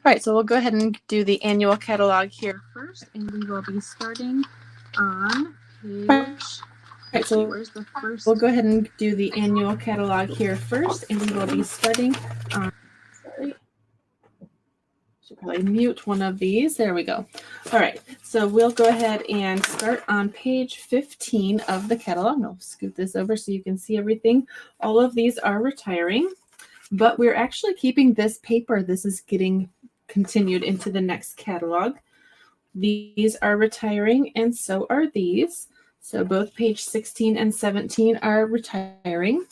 All right, so we'll go ahead and do the annual catalog here first, and we will be starting on page. All right, so where's the first? We'll go ahead and do the annual catalog here first, and we will be starting on. Sorry. Should probably mute one of these. There we go. All right, so we'll go ahead and start on page 15 of the catalog. I'll scoot this over so you can see everything. All of these are retiring, but we're actually keeping this paper. This is getting continued into the next catalog. These are retiring, and so are these. So both page 16 and 17 are retiring.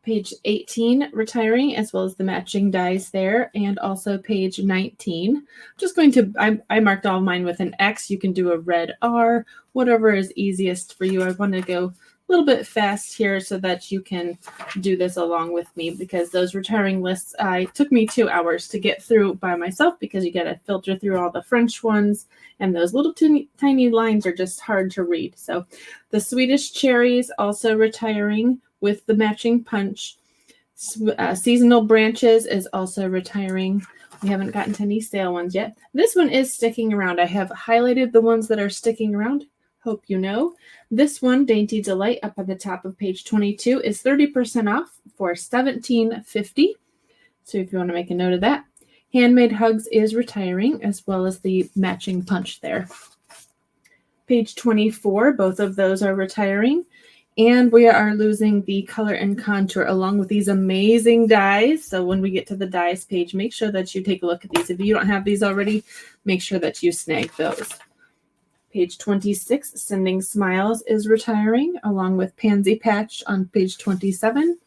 Page 18 retiring, as well as the matching dies there, and also page 19. I'm just going to, I marked all mine with an X. You can do a red R, whatever is easiest for you. I want to go a little bit fast here so that you can do this along with me, because those retiring lists took me 2 hours to get through by myself, because you got to filter through all the French ones, and those little tiny lines are just hard to read. So the Swedish cherries also retiring with the matching punch. Seasonal branches is also retiring. We haven't gotten to any sale ones yet. This one is sticking around. I have highlighted the ones that are sticking around. Hope you know. This one, Dainty Delight, up at the top of page 22, is 30% off for $17.50. So if you want to make a note of that. Handmade Hugs is retiring, as well as the matching punch there. Page 24, both of those are retiring. And we are losing the color and contour along with these amazing dies. So when we get to the dies page, make sure that you take a look at these. If you don't have these already, make sure that you snag those. Page 26, Sending Smiles is retiring, along with Pansy Patch on page 27.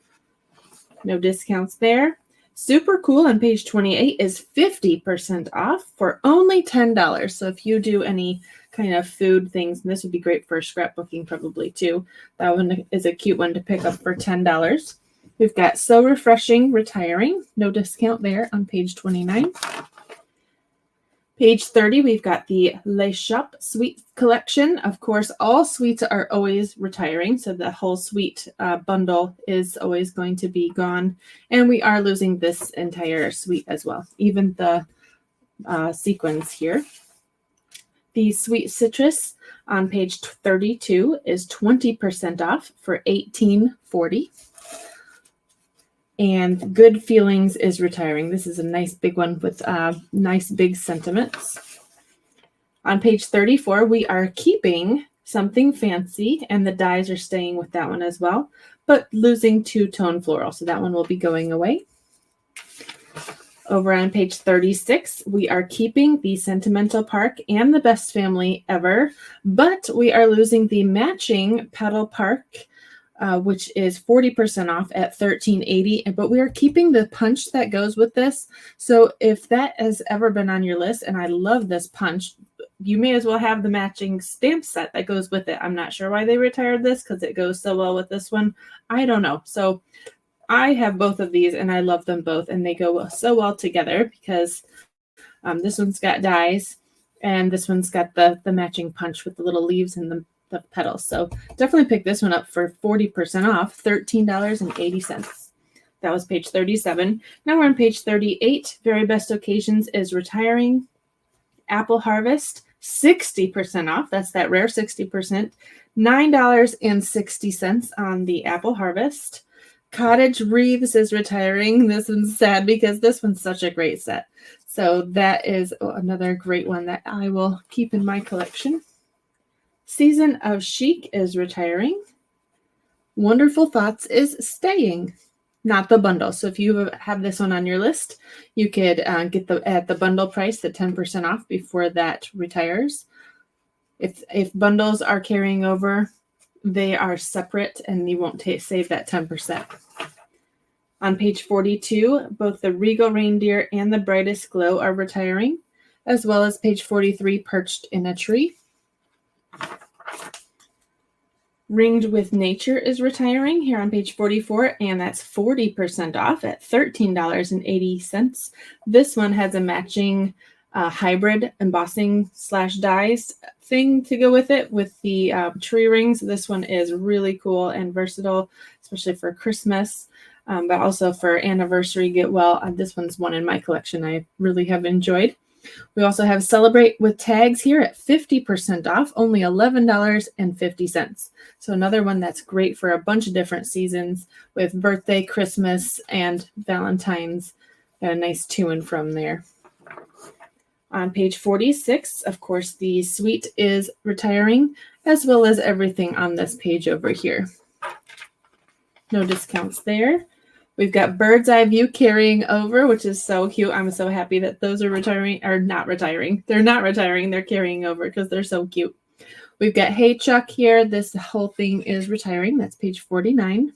No discounts there. Super Cool on page 28 is 50% off for only $10. So if you do any kind of food things, and this would be great for scrapbooking probably too. That one is a cute one to pick up for $10. We've got So Refreshing retiring, no discount there on page 29. Page 30, we've got the Le Shop Sweet Collection. Of course, all sweets are always retiring, so the whole sweet bundle is always going to be gone. And we are losing this entire sweet as well, even the sequins here. The Sweet Citrus on page 32 is 20% off for $18.40. And Good Feelings is retiring. This is a nice big one with nice big sentiments. On page 34, we are keeping Something Fancy, and the dies are staying with that one as well, but losing Two-Tone Floral, so that one will be going away. Over on page 36, we are keeping the Sentimental Park and the Best Family Ever, but we are losing the matching Petal Park, which is 40% off at $13.80. But we are keeping the punch that goes with this. So if that has ever been on your list, and I love this punch, you may as well have the matching stamp set that goes with it. I'm not sure why they retired this, because it goes so well with this one. I don't know. So I have both of these, and I love them both, and they go so well together, because this one's got dies, and this one's got the matching punch with the little leaves and the petals. So definitely pick this one up for 40% off, $13.80. That was page 37. Now we're on page 38. Very Best Occasions is retiring. Apple Harvest, 60% off. That's that rare 60%. $9.60 on the Apple Harvest. Cottage Wreaths is retiring. This one's sad because this one's such a great set. So that is another great one that I will keep in my collection. Season of Chic is retiring. Wonderful Thoughts is staying, not the bundle. So if you have this one on your list, you could get at the bundle price, the 10% off before that retires. If bundles are carrying over, they are separate, and you won't save that 10%. On page 42, both the Regal Reindeer and the Brightest Glow are retiring, as well as page 43, Perched in a Tree. Ringed with Nature is retiring here on page 44, and that's 40% off at $13.80. This one has a matching hybrid embossing / dies thing to go with it, with the tree rings. This one is really cool and versatile, especially for Christmas. but also for anniversary get well. This one's one in my collection I really have enjoyed. We also have Celebrate with Tags here at 50% off, only $11.50. So another one that's great for a bunch of different seasons with birthday, Christmas, and Valentine's. Got a nice to and from there. On page 46, of course, the suite is retiring, as well as everything on this page over here. No discounts there. We've got Bird's Eye View carrying over, which is so cute. I'm so happy that those are retiring, or not retiring. They're not retiring, they're carrying over because they're so cute. We've got Hey Chuck here. This whole thing is retiring. That's page 49.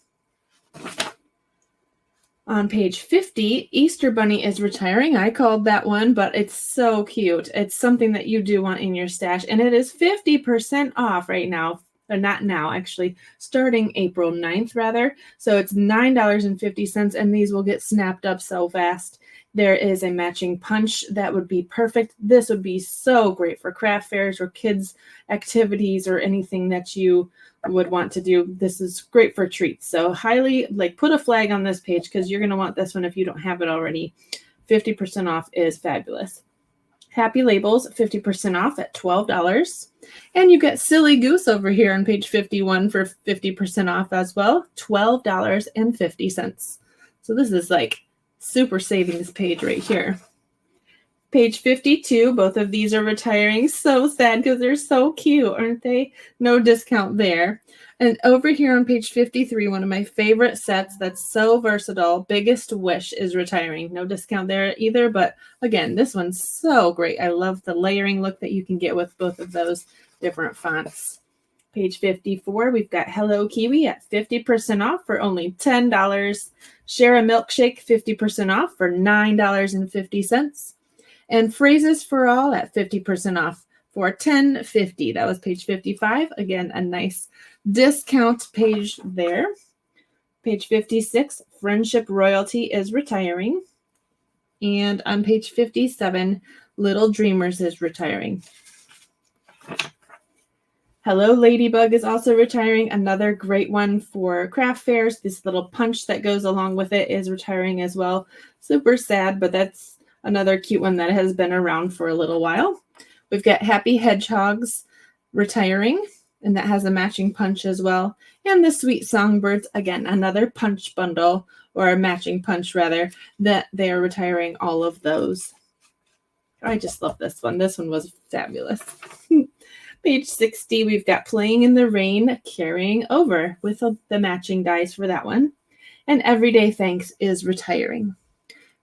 On page 50, Easter Bunny is retiring. I called that one, but it's so cute. It's something that you do want in your stash, and it is 50% off right now. Or not now, actually, starting April 9th, rather. So it's $9.50, and these will get snapped up so fast. There is a matching punch that would be perfect. This would be so great for craft fairs or kids' activities or anything that you would want to do. This is great for treats. So highly, put a flag on this page because you're going to want this one if you don't have it already. 50% off is fabulous. Happy Labels, 50% off at $12. And you get Silly Goose over here on page 51 for 50% off as well, $12.50. So this is super savings page right here. Page 52, both of these are retiring. So sad because they're so cute, aren't they? No discount there. And over here on page 53, one of my favorite sets that's so versatile, Biggest Wish is retiring. No discount there either, but again, this one's so great. I love the layering look that you can get with both of those different fonts. Page 54, we've got Hello Kiwi at 50% off for only $10. Share a Milkshake, 50% off for $9.50. And Phrases for All at 50% off for $10.50. That was page 55. Again, a nice discount page there. Page 56, Friendship Royalty is retiring. And on page 57, Little Dreamers is retiring. Hello Ladybug is also retiring. Another great one for craft fairs. This little punch that goes along with it is retiring as well. Super sad, but that's another cute one that has been around for a little while. We've got Happy Hedgehogs retiring, and that has a matching punch as well. And the Sweet Songbirds, again, another punch bundle, or a matching punch rather, that they are retiring all of those. I just love this one. This one was fabulous. Page 60, we've got Playing in the Rain carrying over with the matching dies for that one. And Everyday Thanks is retiring.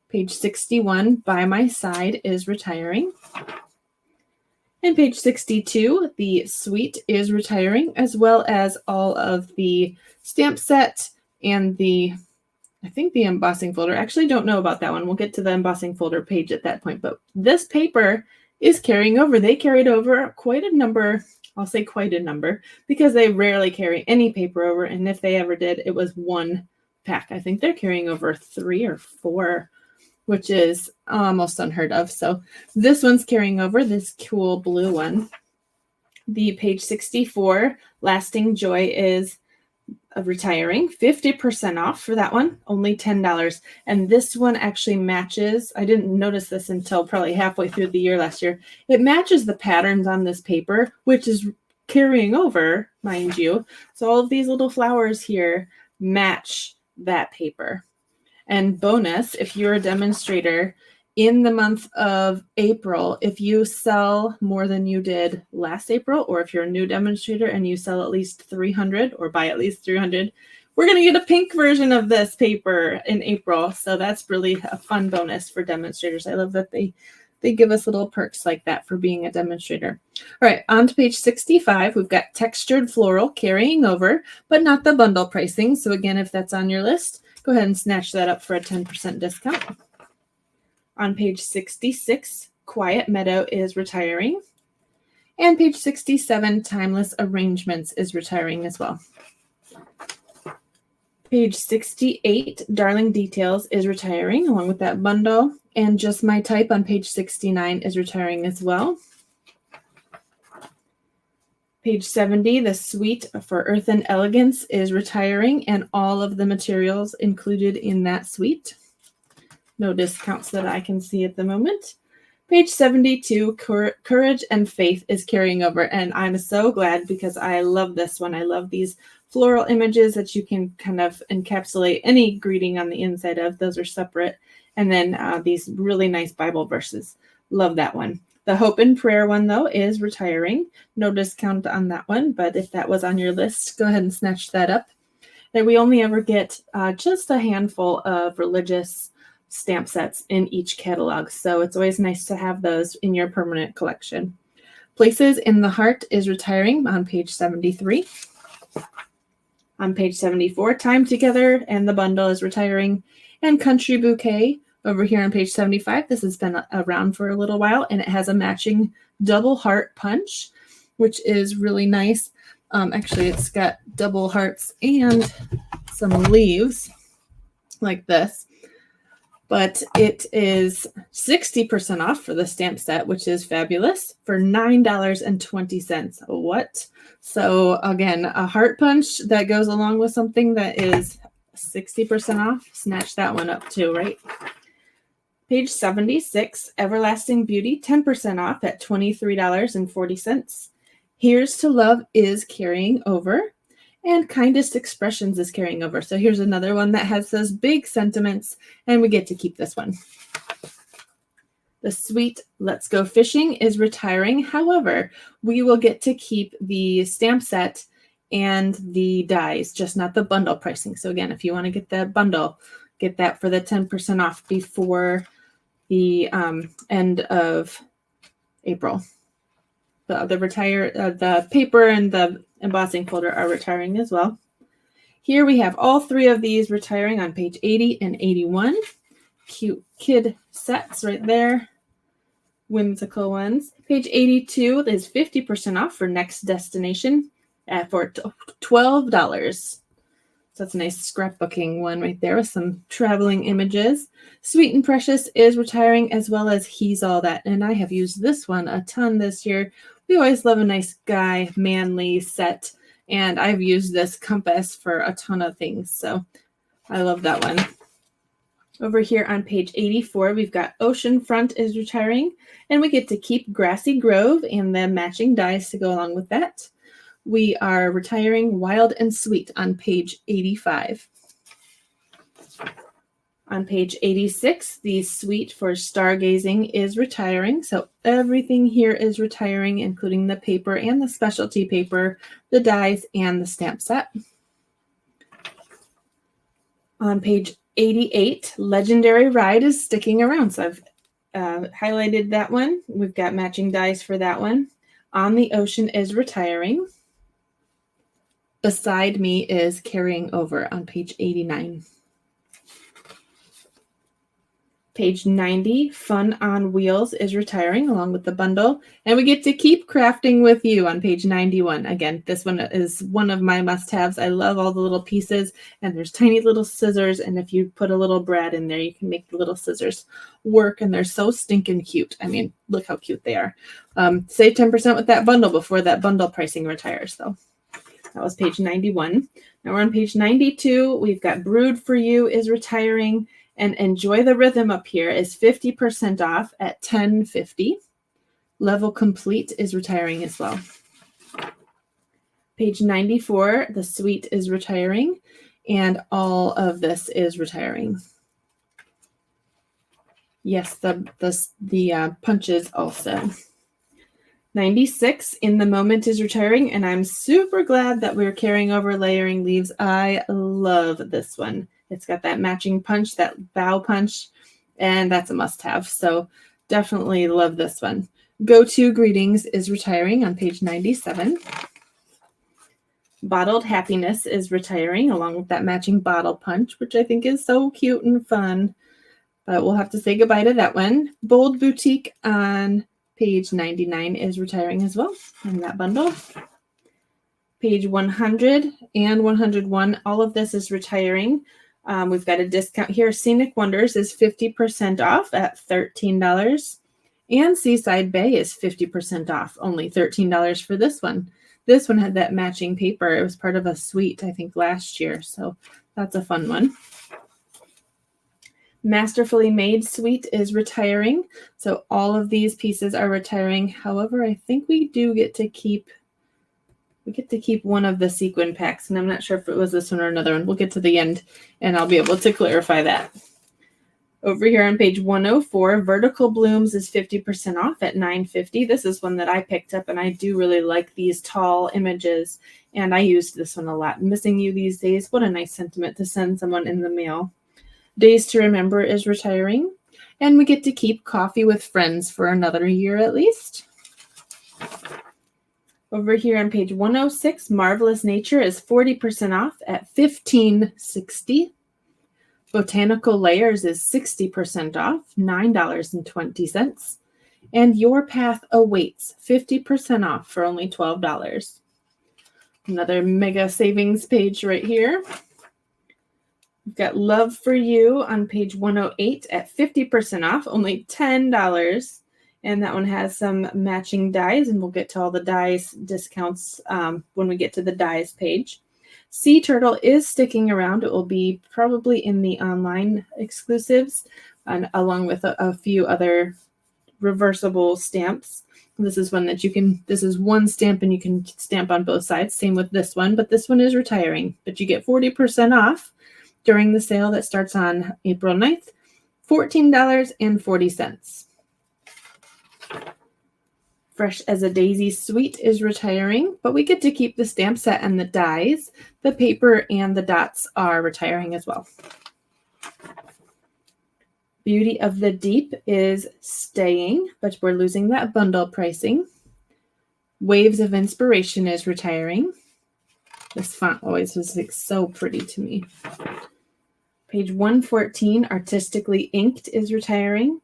Page 61, By My Side is retiring. And page 62, the suite is retiring, as well as all of the stamp set and I think the embossing folder. Actually, don't know about that one. We'll get to the embossing folder page at that point. But this paper is carrying over. They carried over quite a number. I'll say quite a number because they rarely carry any paper over. And if they ever did, it was one pack. I think they're carrying over 3 or 4, which is almost unheard of. So this one's carrying over, this cool blue one. The page 64, Lasting Joy is retiring, 50% off for that one, only $10. And this one actually matches, I didn't notice this until probably halfway through the year last year. It matches the patterns on this paper, which is carrying over, mind you. So all of these little flowers here match that paper. And bonus, if you're a demonstrator in the month of April, if you sell more than you did last April, or if you're a new demonstrator and you sell at least 300 or buy at least 300, we're going to get a pink version of this paper in April. So that's really a fun bonus for demonstrators. I love that they give us little perks like that for being a demonstrator. All right, on to page 65, we've got Textured Floral carrying over, but not the bundle pricing. So again, if that's on your list, go ahead and snatch that up for a 10% discount. On page 66, Quiet Meadow is retiring. And page 67, Timeless Arrangements is retiring as well. Page 68, Darling Details is retiring along with that bundle. And Just My Type on page 69 is retiring as well. Page 70, the suite for Earth and Elegance is retiring, and all of the materials included in that suite. No discounts that I can see at the moment. Page 72, Courage and Faith is carrying over, and I'm so glad because I love this one. I love these floral images that you can kind of encapsulate any greeting on the inside of. Those are separate. And then these really nice Bible verses. Love that one. The Hope and Prayer one, though, is retiring. No discount on that one, but if that was on your list, go ahead and snatch that up. And we only ever get just a handful of religious stamp sets in each catalog, so it's always nice to have those in your permanent collection. Places in the Heart is retiring on page 73. On page 74, Time Together and the Bundle is retiring. And Country Bouquet over here on page 75. This has been around for a little while, and it has a matching double heart punch, which is really nice. Actually, it's got double hearts and some leaves like this. But it is 60% off for the stamp set, which is fabulous, for $9.20. What? So again, a heart punch that goes along with something that is 60% off. Snatch that one up too, right? Page 76, Everlasting Beauty, 10% off at $23.40. Here's to Love is carrying over. And Kindest Expressions is carrying over. So here's another one that has those big sentiments, and we get to keep this one. The Sweet Let's Go Fishing is retiring. However, we will get to keep the stamp set and the dies, just not the bundle pricing. So again, if you want to get that bundle, get that for the 10% off before the end of April. The paper and the embossing folder are retiring as well. Here we have all three of these retiring on page 80 and 81. Cute kid sets right there. Whimsical ones. Page 82 is 50% off for Next Destination for $12. So that's a nice scrapbooking one right there with some traveling images. Sweet and Precious is retiring, as well as He's All That. And I have used this one a ton this year. We always love a nice guy, manly set. And I've used this compass for a ton of things. So I love that one. Over here on page 84, we've got Oceanfront is retiring. And we get to keep Grassy Grove and the matching dies to go along with that. We are retiring Wild and Sweet on page 85. On page 86, the suite for Stargazing is retiring. So everything here is retiring, including the paper and the specialty paper, the dies, and the stamp set. On page 88, Legendary Ride is sticking around. So I've highlighted that one. We've got matching dies for that one. On the Ocean is retiring. Beside Me is carrying over on page 89. Page 90, Fun on Wheels is retiring along with the bundle. And we get to keep Crafting with You on page 91. Again, this one is one of my must-haves. I love all the little pieces, and there's tiny little scissors. And if you put a little brad in there, you can make the little scissors work. And they're so stinking cute. I mean, look how cute they are. Save 10% with that bundle before that bundle pricing retires, though. That was page 91. Now we're on page 92. We've got Brood for You is retiring, and Enjoy the Rhythm up here is 50% off at $10.50. Level Complete is retiring as well. Page 94, The Suite is retiring, and all of this is retiring. Yes, the punches also. 96, In the Moment is retiring, and I'm super glad that we're carrying over Layering Leaves. I love this one. It's got that matching punch, that bow punch, and that's a must-have. So definitely love this one. Go To Greetings is retiring on page 97. Bottled Happiness is retiring along with that matching bottle punch, which I think is so cute and fun. But we'll have to say goodbye to that one. Bold Boutique on page 99 is retiring as well in that bundle. Page 100 and 101, all of this is retiring. We've got a discount here. Scenic Wonders is 50% off at $13. And Seaside Bay is 50% off, only $13 for this one. This one had that matching paper. It was part of a suite, I think, last year. So that's a fun one. Masterfully Made suite is retiring. So all of these pieces are retiring. However, I think we do get to keep one of the sequin packs, and I'm not sure if it was this one or another one. We'll get to the end and I'll be able to clarify that. Over here on page 104, Vertical Blooms is 50% off at $9.50. This is one that I picked up, and I do really like these tall images, and I used this one a lot. Missing You these days. What a nice sentiment to send someone in the mail. Days to Remember is retiring, and we get to keep Coffee with Friends for another year at least. Over here on page 106, Marvelous Nature is 40% off at $15.60. Botanical Layers is 60% off, $9.20. And Your Path Awaits, 50% off for only $12. Another mega savings page right here. We've got Love for You on page 108 at 50% off, only $10. And that one has some matching dies, and we'll get to all the dies discounts when we get to the dies page. Sea Turtle is sticking around. It will be probably in the online exclusives, and along with a few other reversible stamps. This is one that this is one stamp and you can stamp on both sides. Same with this one, but this one is retiring. But you get 40% off during the sale that starts on April 9th, $14.40. Fresh as a Daisy suite is retiring, but we get to keep the stamp set and the dies. The paper and the dots are retiring as well. Beauty of the Deep is staying, but we're losing that bundle pricing. Waves of Inspiration is retiring. This font always was like so pretty to me. Page 114, Artistically Inked is retiring.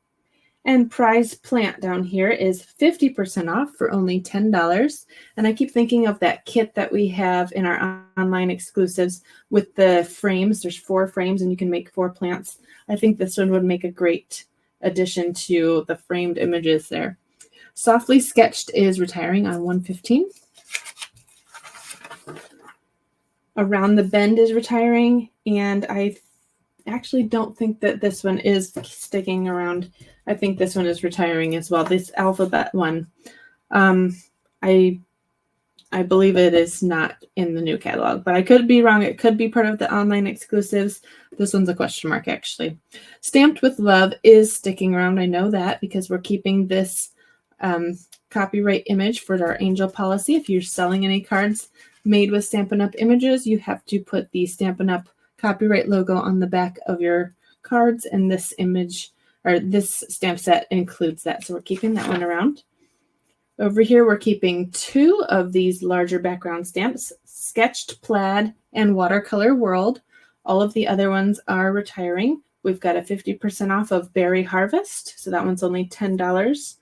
And Prize Plant down here is 50% off for only $10. And I keep thinking of that kit that we have in our online exclusives with the frames. There's 4 frames and you can make 4 plants. I think this one would make a great addition to the framed images there. Softly Sketched is retiring on 115. Around the Bend is retiring, and I actually don't think that this one is sticking around. I think this one is retiring as well. This alphabet one, I believe it is not in the new catalog, but I could be wrong. It could be part of the online exclusives. This one's a question mark, actually. Stamped with Love is sticking around. I know that because we're keeping this copyright image for our angel policy. If you're selling any cards made with Stampin' Up! Images, you have to put the Stampin' Up! Copyright logo on the back of your cards, and this image or this stamp set includes that. So we're keeping that one around. Over here, we're keeping 2 of these larger background stamps, Sketched Plaid and Watercolor World. All of the other ones are retiring. We've got a 50% off of Berry Harvest. So that one's only $10.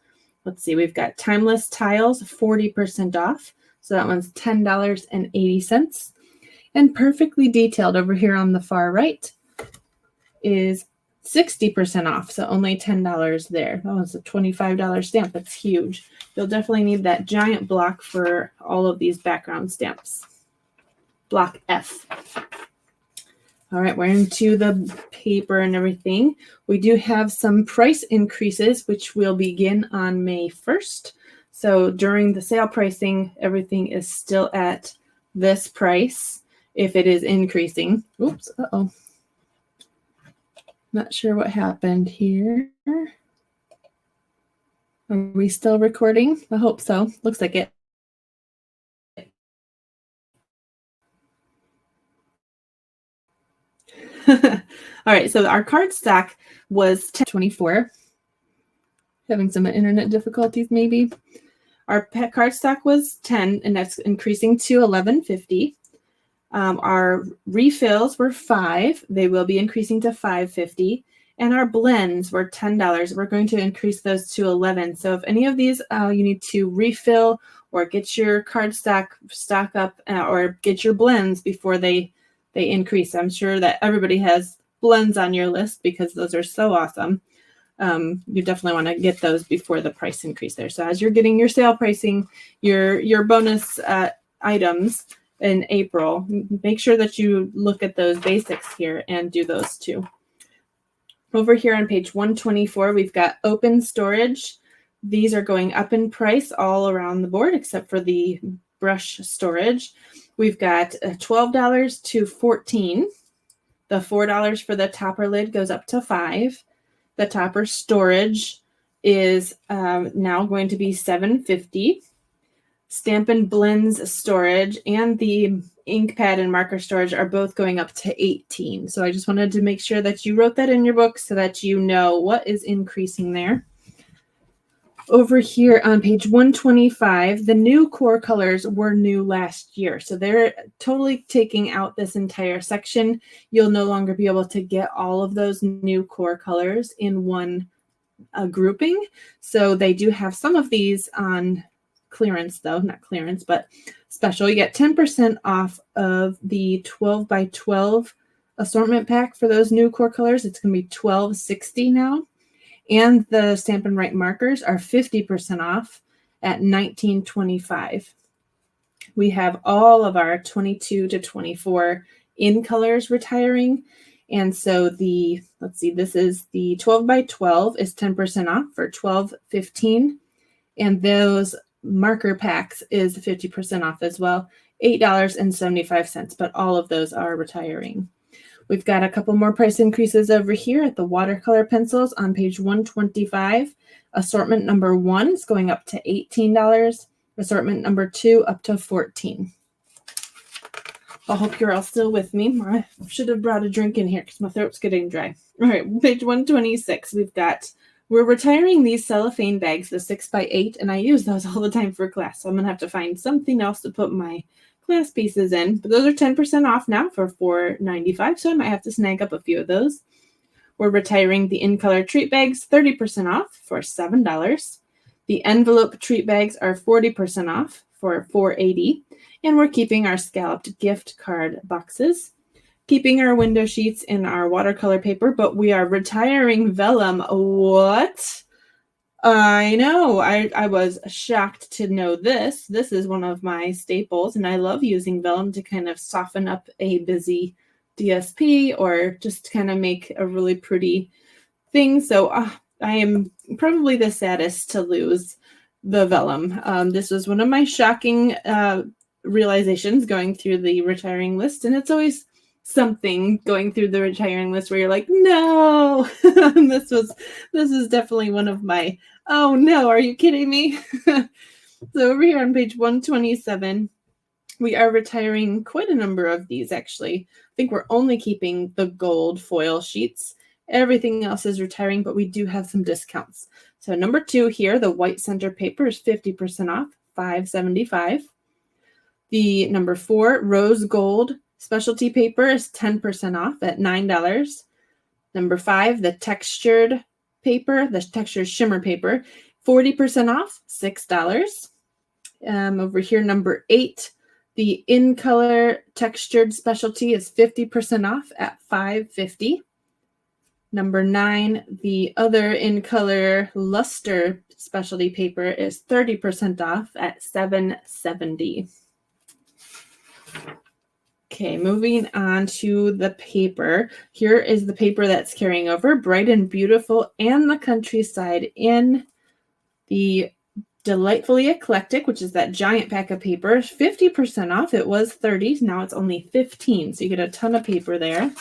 Let's see, we've got Timeless Tiles, 40% off. So that one's $10.80. And Perfectly Detailed over here on the far right is 60% off. So only $10 there. That was a $25 stamp. That's huge. You'll definitely need that giant block for all of these background stamps. Block F. All right, we're into the paper and everything. We do have some price increases, which will begin on May 1st. So during the sale pricing, everything is still at this price. If it is increasing, oops, not sure what happened here. Are we still recording? I hope so. Looks like it. All right, so our card stock was $10.24. Having some internet difficulties, maybe. Our pet card stock was 10, and that's increasing to $11.50. Our refills were $5. They will be increasing to $5.50. And our blends were $10. We're going to increase those to $11. So if any of these you need to refill or get your card stock up or get your blends before they increase. I'm sure that everybody has blends on your list because those are so awesome. you definitely want to get those before the price increase there. So as you're getting your sale pricing, your bonus items in April, make sure that you look at those basics here and do those too. Over here on page 124, we've got open storage. These are going up in price all around the board, except for the brush storage. We've got $12 to $14. The $4 for the topper lid goes up to $5. The topper storage is now going to be $7.50. Stampin' Blends storage and the ink pad and marker storage are both going up to $18. So I just wanted to make sure that you wrote that in your book so that you know what is increasing there. Over here on page 125, the new core colors were new last year. So they're totally taking out this entire section. You'll no longer be able to get all of those new core colors in one grouping. So they do have some of these on clearance, though, not clearance, but special. You get 10% off of the 12 by 12 assortment pack for those new core colors. It's going to be $12.60 now. And the Stampin' Write markers are 50% off at $19.25. We have all of our 22 to 24 in colors retiring. And so this is the 12 by 12 is 10% off for $12.15. And those marker packs is 50% off as well, $8.75. But all of those are retiring. We've got a couple more price increases over here at the watercolor pencils on page 125. Assortment number 1 is going up to $18. Assortment number 2 up to $14. I hope you're all still with me. I should have brought a drink in here because my throat's getting dry. All right, page 126. We're retiring these cellophane bags, the 6x8, and I use those all the time for class. So I'm going to have to find something else to put my class pieces in, but those are 10% off now for $4.95, so I might have to snag up a few of those. We're retiring the in color treat bags, 30% off for $7. The envelope treat bags are 40% off for $4.80, and we're keeping our scalloped gift card boxes, keeping our window sheets and our watercolor paper, but we are retiring vellum. What? I know. I was shocked to know this. This is one of my staples, and I love using vellum to kind of soften up a busy DSP or just kind of make a really pretty thing. So I am probably the saddest to lose the vellum. This was one of my shocking realizations going through the retiring list, and it's always something going through the retiring list where you're like, no. this is definitely one of my, oh no, are you kidding me? So over here on page 127, we are retiring quite a number of these actually. I think we're only keeping the gold foil sheets. Everything else is retiring, but we do have some discounts. So number 2 here, the white center paper is 50% off, $5.75. The number 4, rose gold specialty paper is 10% off at $9. Number 5, the textured paper, the textured shimmer paper, 40% off, $6. Over here, number 8, the in color textured specialty is 50% off at $5.50. Number 9, the other in color luster specialty paper is 30% off at $7.70. Okay, moving on to the paper. Here is the paper that's carrying over, Bright and Beautiful and the Countryside in the Delightfully Eclectic, which is that giant pack of paper. 50% off. It was 30, now it's only 15. So you get a ton of paper there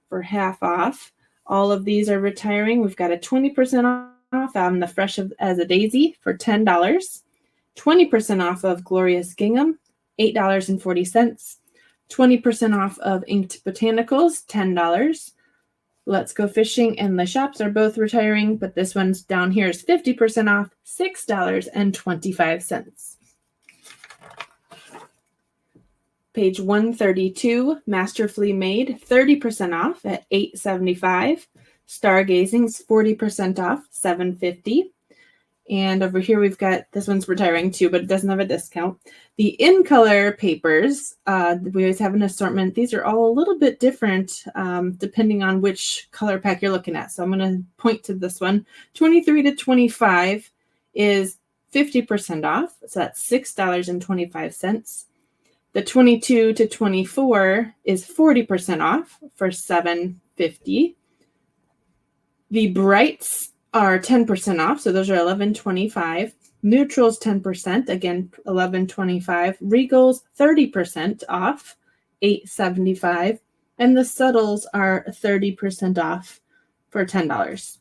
for half off. All of these are retiring. We've got a 20% off on the Fresh as a Daisy for $10. 20% off of Glorious Gingham, $8.40. 20% off of Inked Botanicals, $10. Let's Go Fishing and the Shops are both retiring, but this one's down here is 50% off, $6.25. Page 132, Masterfully Made, 30% off at $8.75. Stargazing's 40% off, $7.50. And over here, we've got, this one's retiring too, but it doesn't have a discount. The in color papers, we always have an assortment. These are all a little bit different depending on which color pack you're looking at. So I'm going to point to this one. 23 to 25 is 50% off. So that's $6.25. The 22 to 24 is 40% off for $7.50. The brights are 10% off, so those are $11.25. Neutrals 10%, again $11.25. Regals 30% off, $8.75, and the subtles are 30% off for $10.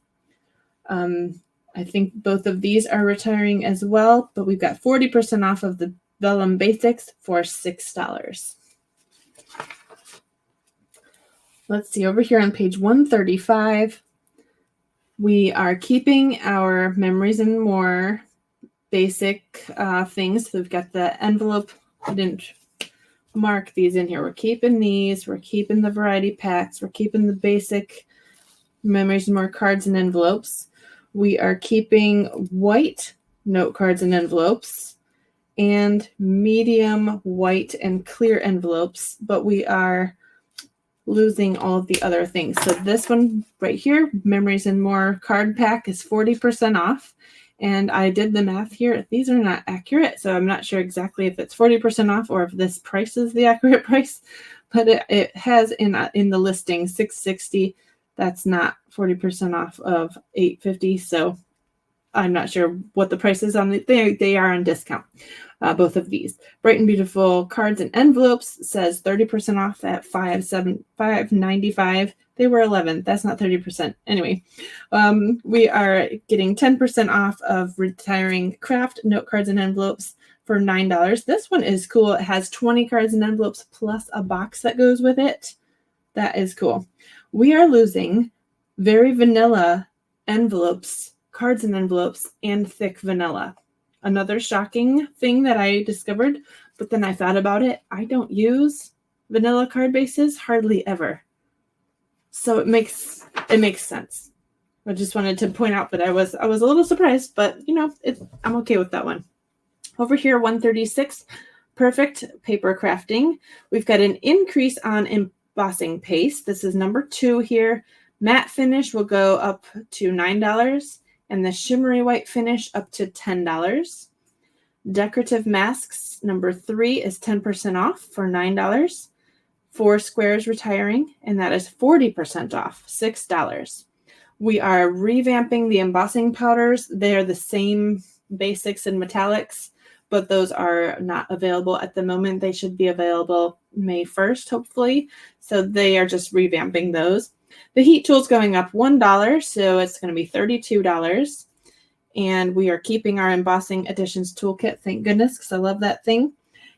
I think both of these are retiring as well, but we've got 40% off of the Vellum Basics for $6. Let's see, over here on page 135. We are keeping our Memories and More basic things. So we've got the envelope. I didn't mark these in here. We're keeping these. We're keeping the variety packs. We're keeping the basic Memories and More cards and envelopes. We are keeping white note cards and envelopes and medium white and clear envelopes, but we are losing all of the other things. So this one right here, Memories and More card pack, is 40% off. And I did the math here. These are not accurate, so I'm not sure exactly if it's 40% off or if this price is the accurate price. But it has in the listing $660. That's not 40% off of $850. So I'm not sure what the price is on the. They are on discount. Both of these. Bright and Beautiful cards and envelopes says 30% off at $5.95. They were $11. That's not 30%. Anyway, we are getting 10% off of retiring craft note cards and envelopes for $9. This one is cool. It has 20 cards and envelopes plus a box that goes with it. That is cool. We are losing very vanilla envelopes, cards and envelopes, and thick vanilla. Another shocking thing that I discovered, but then I thought about it. I don't use vanilla card bases hardly ever. So it makes sense. I just wanted to point out that I was a little surprised, but I'm okay with that one. Over here, 136, Perfect Paper Crafting. We've got an increase on embossing paste. This is number 2 here. Matte finish will go up to $9. And the shimmery white finish up to $10. Decorative masks, number 3, is 10% off for $9. 4 squares retiring, and that is 40% off, $6. We are revamping the embossing powders. They are the same basics and metallics, but those are not available at the moment. They should be available May 1st, hopefully. So they are just revamping those. The heat tool is going up $1, so it's going to be $32. And we are keeping our Embossing Additions toolkit, thank goodness, because I love that thing.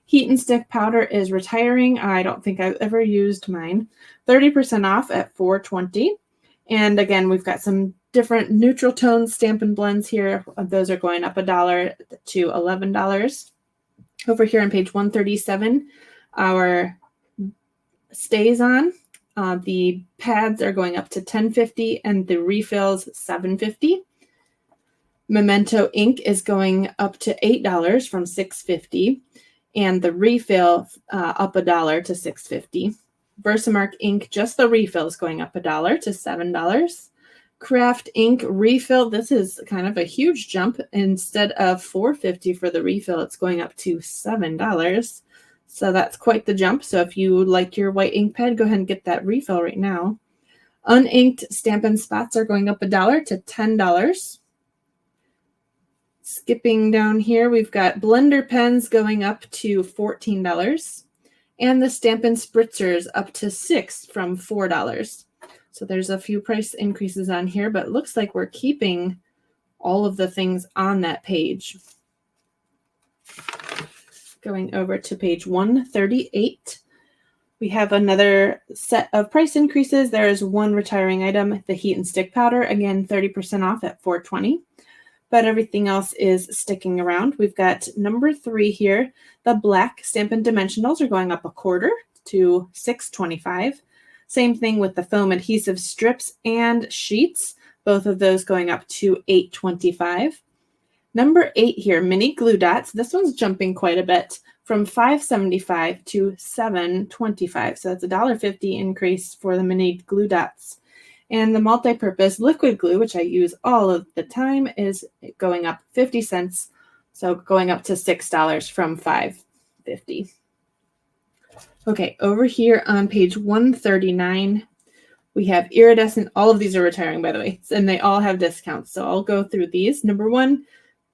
Heat and stick powder is retiring. I don't think I've ever used mine. 30% off at $4.20. And again, we've got some different neutral tone Stampin' Blends here. Those are going up $1 to $11. Over here on page 137, our StazOn. The pads are going up to $10.50 and the refills $7.50. Memento ink is going up to $8 from $6.50, and the refill up $1 to $6.50. Versamark ink, just the refill, is going up $1 to $7. Craft ink refill, this is kind of a huge jump. Instead of $4.50 for the refill, it's going up to $7. So that's quite the jump. So if you like your white ink pad, go ahead and get that refill right now. Uninked Stampin' Spots are going up $1 to $10. Skipping down here, we've got blender pens going up to $14. And the Stampin' Spritzers up to $6 from $4. So there's a few price increases on here, but it looks like we're keeping all of the things on that page. Going over to page 138, we have another set of price increases. There is one retiring item, the heat and stick powder, again 30% off at $4.20, but everything else is sticking around. We've got number 3 here. The black Stampin' Dimensionals are going up $0.25 to $6.25. Same thing with the foam adhesive strips and sheets, both of those going up to $8.25. Number 8 here, mini glue dots. This one's jumping quite a bit from $5.75 to $7.25. So that's a $1.50 increase for the mini glue dots. And the multi-purpose liquid glue, which I use all of the time, is going up 50 cents. So going up to $6 from $5.50. Okay, over here on page 139, we have iridescent. All of these are retiring, by the way, and they all have discounts. So I'll go through these. Number 1,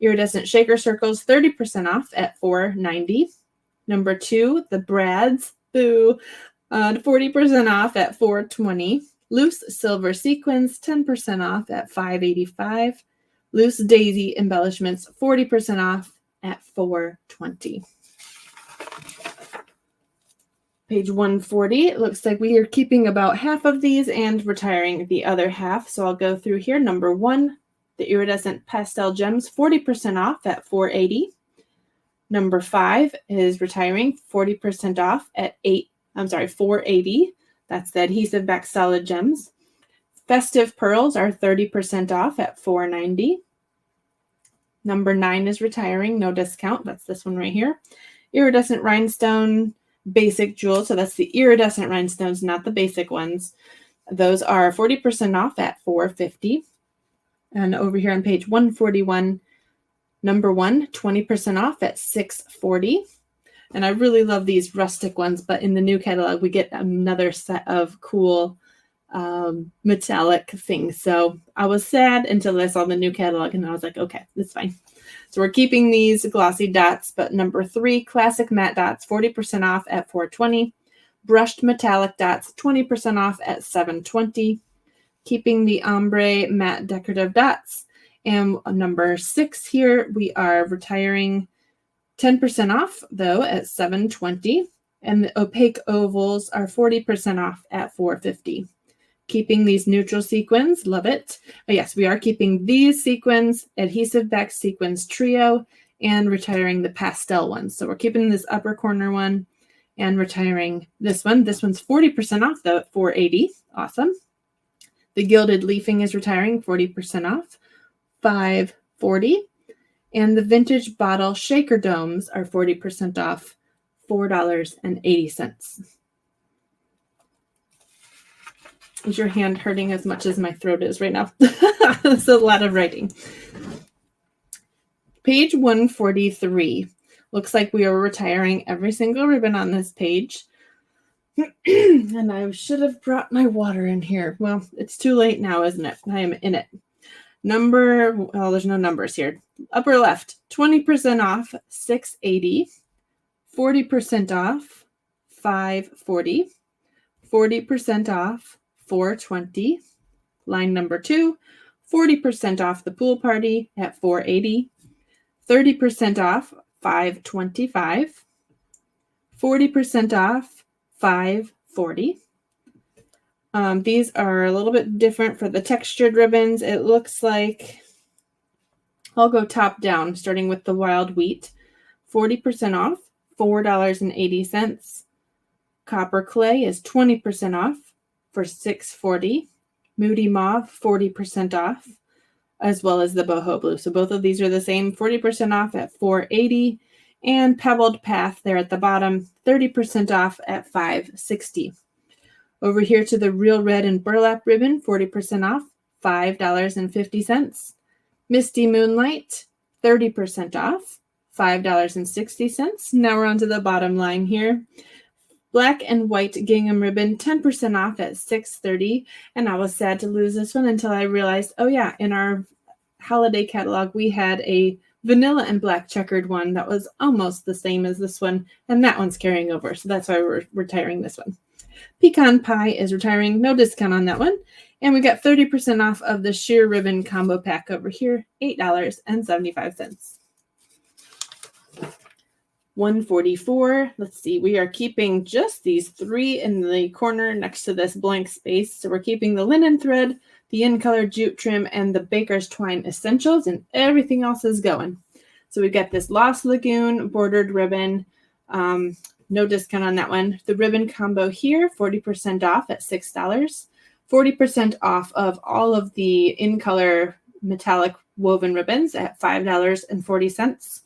iridescent shaker circles, 30% off at $4.90. Number 2, the Brads, boo, 40% off at $4.20. Loose silver sequins, 10% off at $5.85. Loose daisy embellishments, 40% off at $4.20. Page 140, it looks like we are keeping about half of these and retiring the other half. So I'll go through here. Number 1, the iridescent pastel gems, 40% off at $4.80. Number 5 is retiring, 40% off at $4.80. That's the adhesive back solid gems. Festive pearls are 30% off at $4.90. Number 9 is retiring, no discount. That's this one right here. Iridescent rhinestone basic jewels. So that's the iridescent rhinestones, not the basic ones. Those are 40% off at $4.50. And over here on page 141, number 1, 20% off at $6.40. And I really love these rustic ones, but in the new catalog, we get another set of cool metallic things. So I was sad until I saw the new catalog, and I was like, okay, that's fine. So we're keeping these glossy dots, but number 3, classic matte dots, 40% off at $4.20. Brushed metallic dots, 20% off at $7.20. Keeping the ombre matte decorative dots. And number 6 here, we are retiring 10% off, though, at $7.20. And the opaque ovals are 40% off at $4.50. Keeping these neutral sequins, love it. Oh, yes, we are keeping these sequins, adhesive back sequins trio, and retiring the pastel ones. So we're keeping this upper corner one and retiring this one. This one's 40% off, though, at $4.80. Awesome. The gilded leafing is retiring, 40% off, $5.40. And the vintage bottle shaker domes are 40% off, $4.80. Is your hand hurting as much as my throat is right now? It's a lot of writing. Page 143. Looks like we are retiring every single ribbon on this page. And I should have brought my water in here. Well, it's too late now, isn't it? I am in it. There's no numbers here. Upper left, 20% off, $6.80. 40% off, $5.40. 40% off, $4.20. Line number 2, 40% off the pool party at $4.80. 30% off, $5.25. 40% off, $5.40. These are a little bit different for the textured ribbons. It looks like, I'll go top down, starting with the wild wheat. 40% off, $4.80. Copper clay is 20% off for $6.40. Moody mauve, 40% off, as well as the boho blue. So both of these are the same, 40% off at $4.80. And pebbled path there at the bottom, 30% off at $5.60. Over here to the real red and burlap ribbon, 40% off, $5.50. Misty moonlight, 30% off, $5.60. Now we're on to the bottom line here. Black and white gingham ribbon, 10% off at $6.30. And I was sad to lose this one until I realized, oh yeah, in our holiday catalog, we had a vanilla and black checkered one that was almost the same as this one. And that one's carrying over. So that's why we're retiring this one. Pecan pie is retiring, no discount on that one. And we got 30% off of the sheer ribbon combo pack over here, $8.75. 144. Let's see, we are keeping just these 3 in the corner next to this blank space. So we're keeping the linen thread, the in-color jute trim, and the Baker's Twine Essentials, and everything else is going. So we've got this Lost Lagoon bordered ribbon. No discount on that one. The ribbon combo here, 40% off at $6. 40% off of all of the in-color metallic woven ribbons at $5.40.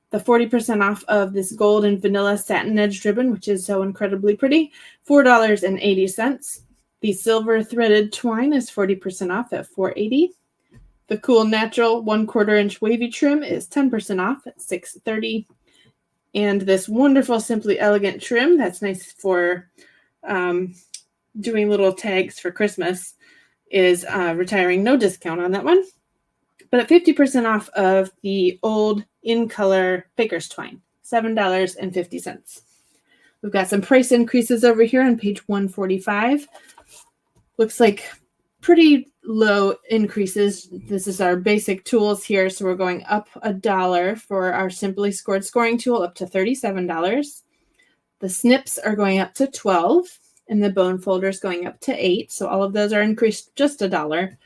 The 40% off of this gold and vanilla satin edged ribbon, which is so incredibly pretty, $4.80. The silver threaded twine is 40% off at $4.80. The cool natural 1/4 inch wavy trim is 10% off at $6.30. And this wonderful Simply Elegant trim that's nice for doing little tags for Christmas is retiring. No discount on that one, but at 50% off of the old in color baker's twine, $7.50. We've got some price increases over here on page 145. Looks like pretty low increases. This is our basic tools here. So we're going up $1 for our Simply Scored scoring tool up to $37. The snips are going up to $12, and the bone folder is going up to $8. So all of those are increased just $1.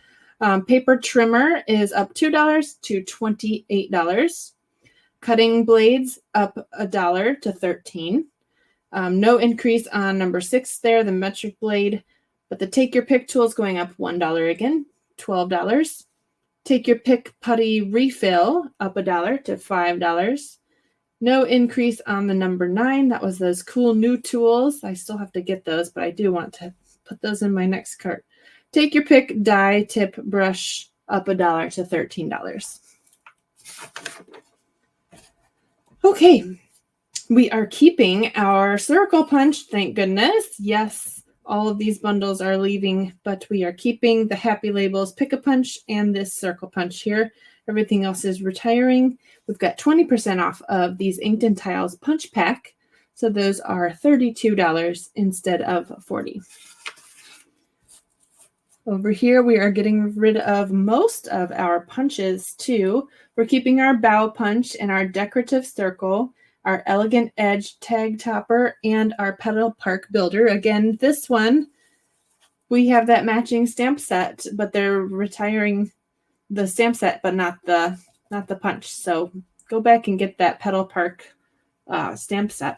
Paper trimmer is up $2 to $28. Cutting blades up $1 to $13. No increase on number 6 there, the metric blade, but the Take Your Pick tool is going up $1 again, $12. Take Your Pick putty refill up $1 to $5. No increase on the number 9. That was those cool new tools. I still have to get those, but I do want to put those in my next cart. Take Your Pick die tip brush up $1 to $13. Okay, we are keeping our circle punch, thank goodness. Yes, all of these bundles are leaving, but we are keeping the Happy Labels Pick-a-Punch and this circle punch here. Everything else is retiring. We've got 20% off of these Inked and Tiles punch pack. So those are $32 instead of $40. Over here, we are getting rid of most of our punches too. We're keeping our bow punch and our decorative circle, our elegant edge tag topper, and our petal park builder. Again, this one, we have that matching stamp set, but they're retiring the stamp set, but not the punch. So go back and get that petal park stamp set.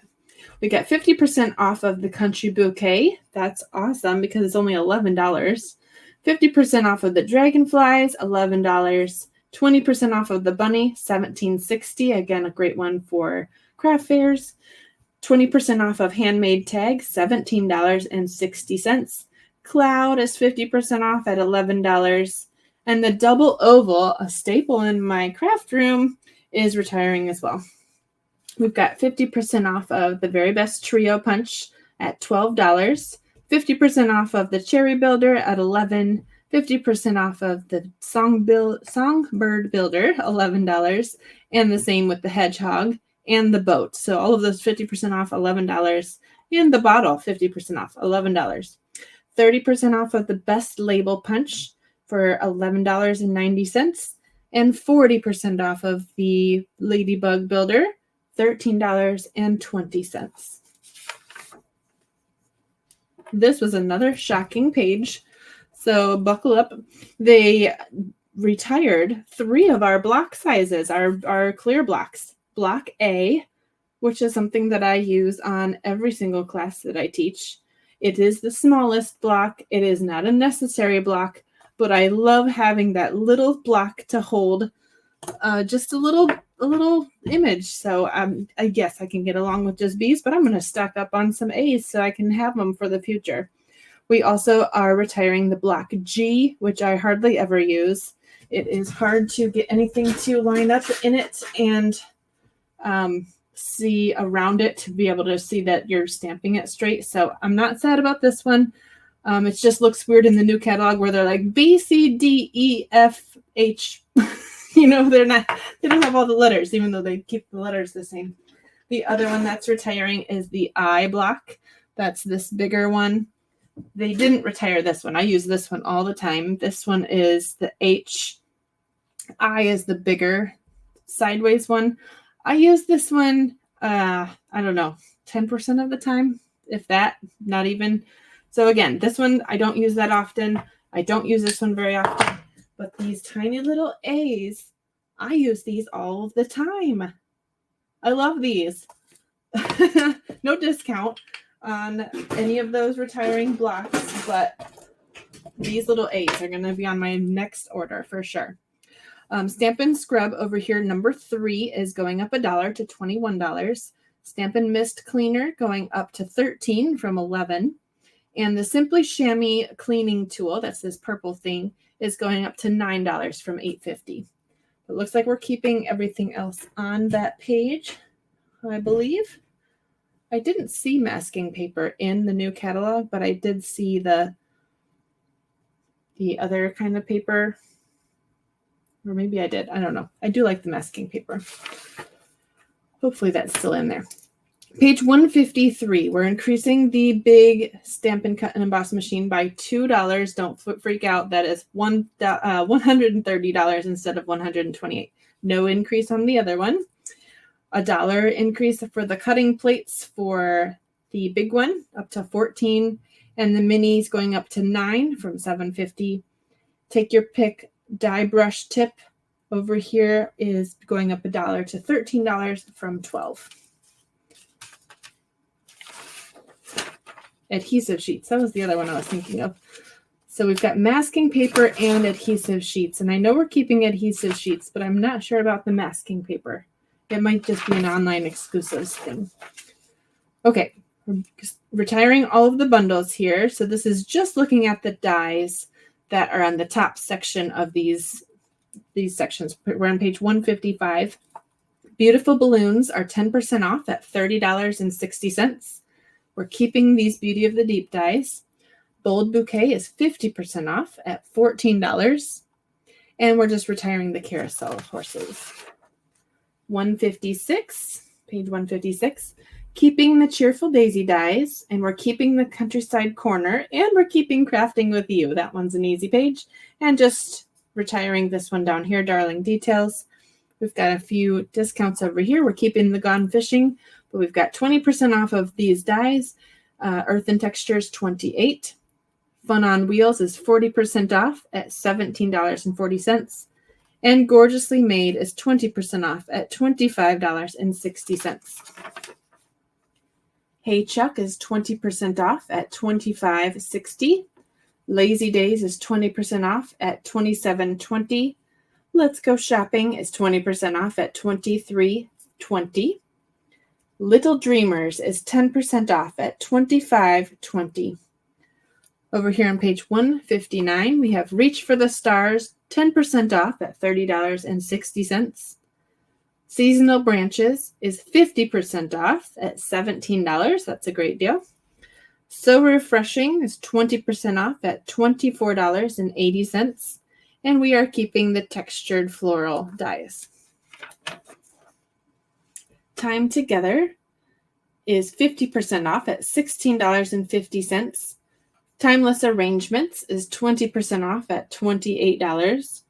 We got 50% off of the country bouquet. That's awesome because it's only $11. 50% off of the dragonflies, $11. 20% off of the bunny, $17.60. Again, a great one for craft fairs. 20% off of handmade tags, $17.60. Cloud is 50% off at $11. And the double oval, a staple in my craft room, is retiring as well. We've got 50% off of the Very Best Trio Punch at $12. 50% off of the Cherry Builder at $11. 50% off of the Songbird Builder, $11. And the same with the Hedgehog and the Boat. So all of those 50% off, $11. And the bottle, 50% off, $11. 30% off of the Best Label Punch for $11.90. And 40% off of the Ladybug Builder, $13.20. This was another shocking page, so buckle up. They retired 3 of our block sizes, our clear blocks. Block A, which is something that I use on every single class that I teach. It is the smallest block. It is not a necessary block, but I love having that little block to hold just a little image. So I guess I can get along with just B's, but I'm going to stock up on some A's so I can have them for the future. We also are retiring the block G, which I hardly ever use. It is hard to get anything to line up in it and see around it to be able to see that you're stamping it straight. So I'm not sad about this one. It just looks weird in the new catalog where they're like B, C, D, E, F, H. You know, they don't have all the letters, even though they keep the letters the same. The other one that's retiring is the I block. That's this bigger one. They didn't retire this one. I use this one all the time. This one is the H. I is the bigger sideways one. I use this one, I don't know, 10% of the time, if that, not even. So again, this one, I don't use that often. I don't use this one very often. But these tiny little A's, I use these all of the time. I love these. No discount on any of those retiring blocks, but these little A's are going to be on my next order for sure. Stampin' Scrub over here, number 3, is going up $1 to $21. Stampin' Mist Cleaner going up to $13 from $11. And the Simply Chamois cleaning tool, that's this purple thing, is going up to $9 from $8.50. It looks like we're keeping everything else on that page, I believe. I didn't see masking paper in the new catalog, but I did see the other kind of paper. Or maybe I did. I don't know. I do like the masking paper. Hopefully that's still in there. Page 153, we're increasing the big Stampin' Cut and Emboss machine by $2. Don't freak out. That is $130 instead of $128. No increase on the other one. $1 increase for the cutting plates for the big one, up to $14. And the minis going up to $9 from $7.50. Take your pick. Die brush tip over here is going up $1 to $13 from $12. Adhesive sheets. That was the other one I was thinking of. So we've got masking paper and adhesive sheets. And I know we're keeping adhesive sheets, but I'm not sure about the masking paper. It might just be an online exclusives thing. Okay, we're retiring all of the bundles here. So this is just looking at the dies that are on the top section of these sections. We're on page 155. Beautiful balloons are 10% off at $30.60. We're keeping these Beauty of the Deep dies. Bold Bouquet is 50% off at $14. And we're just retiring the carousel of horses. 156, page 156. Keeping the Cheerful Daisy dies. And we're keeping the Countryside Corner. And we're keeping Crafting with You. That one's an easy page. And just retiring this one down here, Darling Details. We've got a few discounts over here. We're keeping the Gone Fishing. But we've got 20% off of these dies. Earth and Textures, $28. Fun on Wheels is 40% off at $17.40. And Gorgeously Made is 20% off at $25.60. Hey Chuck is 20% off at $25.60. Lazy Days is 20% off at $27.20. Let's Go Shopping is 20% off at $23.20. Little Dreamers is 10% off at $25.20. Over here on page 159, we have Reach for the Stars, 10% off at $30.60. Seasonal Branches is 50% off at $17. That's a great deal. So Refreshing is 20% off at $24.80. And we are keeping the textured floral dies. Time Together is 50% off at $16.50. Timeless Arrangements is 20% off at $28.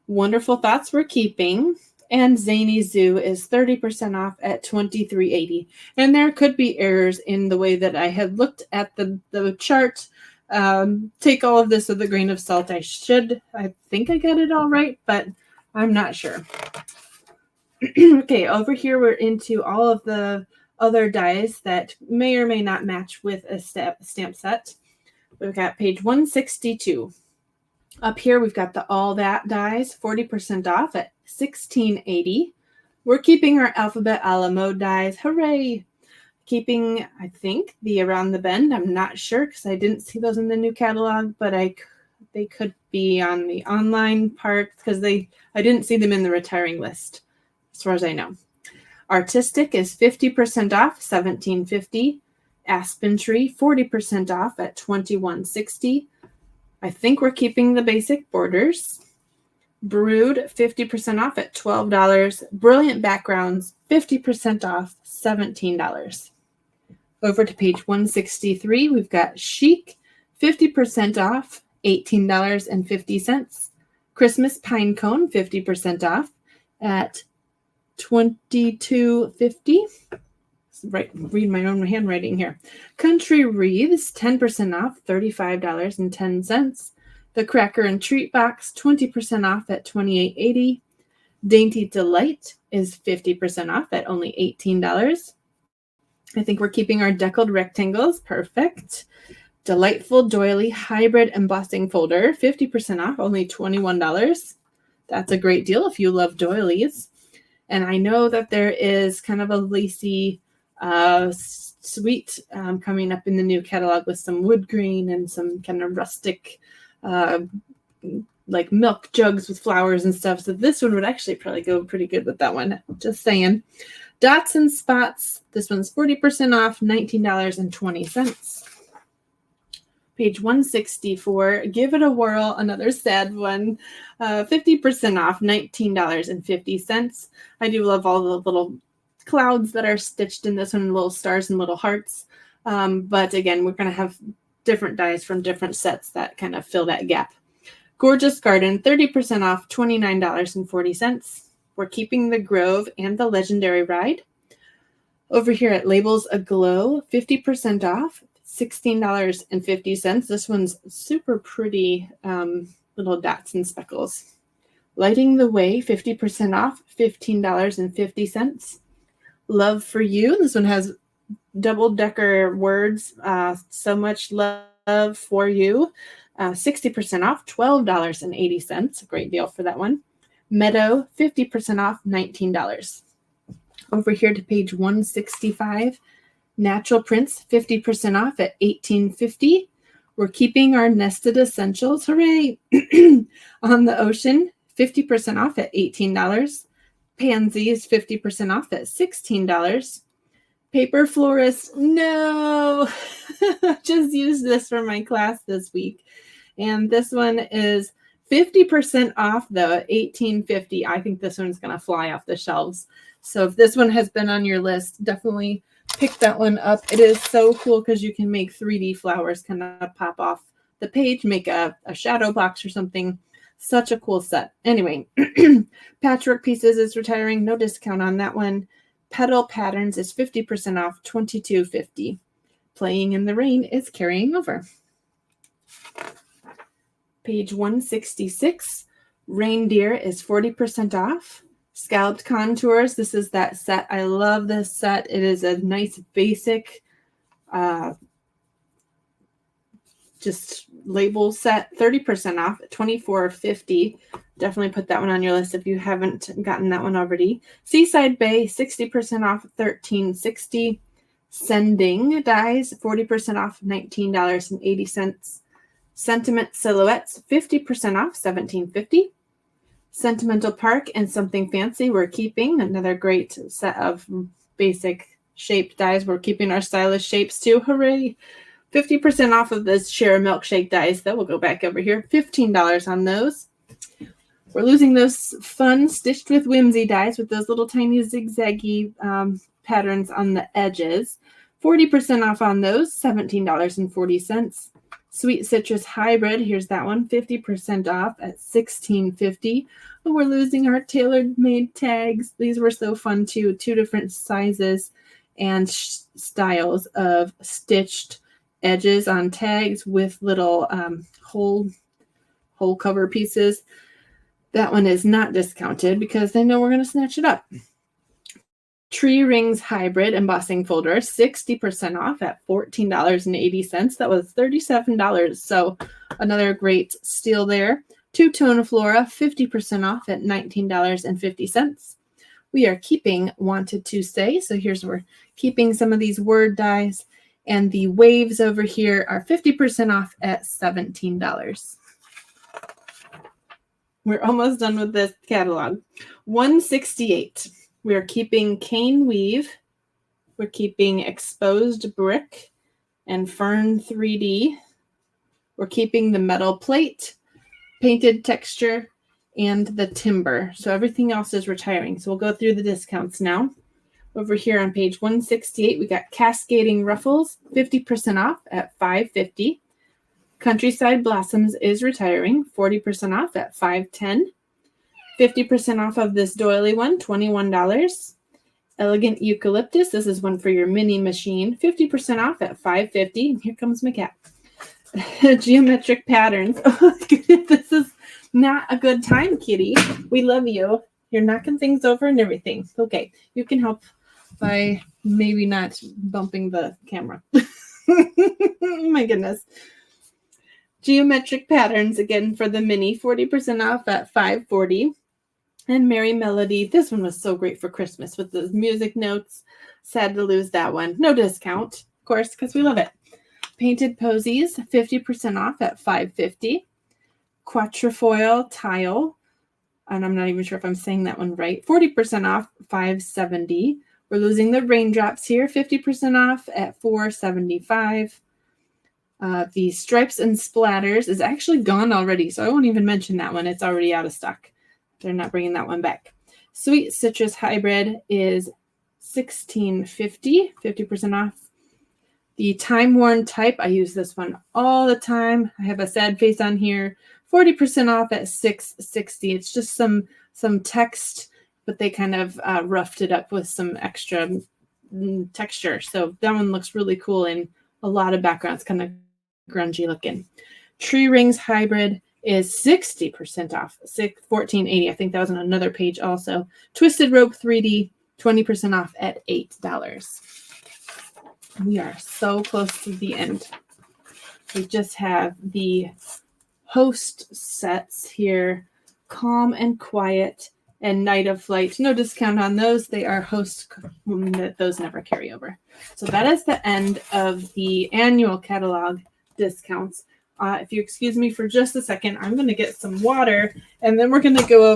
Wonderful Thoughts we're keeping. And Zany Zoo is 30% off at $23.80. And there could be errors in the way that I had looked at the chart. Take all of this with a grain of salt. I think I got it all right, but I'm not sure. Okay, over here we're into all of the other dies that may or may not match with a stamp set. We've got page 162. Up here we've got the All That dies, 40% off at $16.80. We're keeping our Alphabet a la mode dies. Hooray! Keeping, I think, the Around the Bend. I'm not sure because I didn't see those in the new catalog, but they could be on the online part because I didn't see them in the retiring list, as far as I know. Artistic is 50% off, $17.50. Aspen Tree, 40% off at $21.60. I think we're keeping the basic borders. Brood, 50% off at $12. Brilliant Backgrounds, 50% off, $17. Over to page 163, we've got Chic, 50% off, $18.50. Christmas Pine Cone, 50% off at $22.50. Right, read my own handwriting here. Country Wreaths, 10% off, $35.10. The Cracker and Treat Box, 20% off at $28.80. Dainty Delight is 50% off at only $18. I think we're keeping our deckled rectangles. Perfect. Delightful Doily Hybrid Embossing Folder, 50% off, only $21. That's a great deal if you love doilies. And I know that there is kind of a lacy suite coming up in the new catalog with some wood grain and some kind of rustic like milk jugs with flowers and stuff. So this one would actually probably go pretty good with that one. Just saying. Dots and Spots. This one's 40% off, $19.20. Page 164. Give It a Whirl. Another sad one. 50% off, $19.50. I do love all the little clouds that are stitched in this one, little stars and little hearts. But again, we're going to have different dies from different sets that kind of fill that gap. Gorgeous Garden, 30% off, $29.40. We're keeping the Grove and the Legendary Ride. Over here at Labels Aglow, 50% off, $16.50. This one's super pretty little dots and speckles. Lighting the Way, 50% off, $15.50. Love for You. This one has double-decker words. So much love for you. 60% off, $12.80. A great deal for that one. Meadow, 50% off, $19. Over here to page 165. Natural Prints, 50% off at $18.50. We're keeping our Nested Essentials, hooray, on the Ocean, 50% off at $18. Pansy is 50% off at $16. Paper Florist, no, just used this for my class this week. And this one is 50% off though at $18.50. I think this one's going to fly off the shelves. So if this one has been on your list, definitely pick that one up. It is so cool because you can make 3D flowers kind of pop off the page, make a shadow box or something. Such a cool set. Anyway, Patchwork Pieces is retiring. No discount on that one. Petal Patterns is 50% off, $22.50. Playing in the Rain is carrying over. Page 166. Reindeer is 40% off. Scalloped Contours. This is that set. I love this set. It is a nice basic just label set. 30% off, $24.50. Definitely put that one on your list if you haven't gotten that one already. Seaside Bay, 60% off, $13.60. Sending Dies, 40% off, $19.80. Sentiment Silhouettes, 50% off, $17.50. Sentimental Park and Something Fancy, we're keeping. Another great set of basic shaped dies. We're keeping our stylish shapes too. Hooray! 50% off of this Share Milkshake dies. That will go back over here. $15 on those. We're losing those fun Stitched with Whimsy dies with those little tiny zigzaggy patterns on the edges. 40% off on those, $17.40. Sweet Citrus Hybrid, here's that one, 50% off at $16.50. Oh, we're losing our tailor-made tags. These were so fun too. 2 different sizes and styles of stitched edges on tags with little hole cover pieces. That one is not discounted because they know we're going to snatch it up. Tree Rings Hybrid Embossing Folder, 60% off at $14.80. That was $37. So another great steal there. Two-Tone Flora, 50% off at $19.50. We are keeping Wanted to Stay. So we're keeping some of these word dies. And the waves over here are 50% off at $17. We're almost done with this catalog. 168. We are keeping Cane Weave. We're keeping Exposed Brick and Fern 3D. We're keeping the Metal Plate, Painted Texture, and the Timber. So everything else is retiring. So we'll go through the discounts now. Over here on page 168, we got Cascading Ruffles, 50% off at $5.50. Countryside Blossoms is retiring, 40% off at $5.10. 50% off of this doily one, $21. Elegant Eucalyptus, this is one for your mini machine, 50% off at $5.50. And here comes my cat. Geometric Patterns. Oh, this is not a good time, kitty. We love you. You're knocking things over and everything. Okay, you can help by maybe not bumping the camera. Oh my goodness. Geometric Patterns, again for the mini, 40% off at $5.40. And Merry Melody, this one was so great for Christmas with the music notes. Sad to lose that one. No discount, of course, because we love it. Painted Posies, 50% off at $5.50. Quatrefoil Tile, and I'm not even sure if I'm saying that one right, 40% off, $5.70. We're losing the raindrops here, 50% off at $4.75. The Stripes and Splatters is actually gone already, so I won't even mention that one. It's already out of stock. They're not bringing that one back. Sweet Citrus Hybrid is $16.50, 50% off. The Time Worn Type, I use this one all the time. I have a sad face on here, 40% off at $6.60. It's just some text, but they kind of roughed it up with some extra texture. So that one looks really cool in a lot of backgrounds, kind of grungy looking. Tree Rings Hybrid is 60% off, $14.80. I think that was on another page also. Twisted Rope 3D, 20% off at $8. We are so close to the end. We just have the Host sets here, Calm and Quiet and Night of Flight. No discount on those. They are Host, those never carry over. So that is the end of the annual catalog discounts. If you excuse me for just a second, I'm going to get some water, and then we're going to go over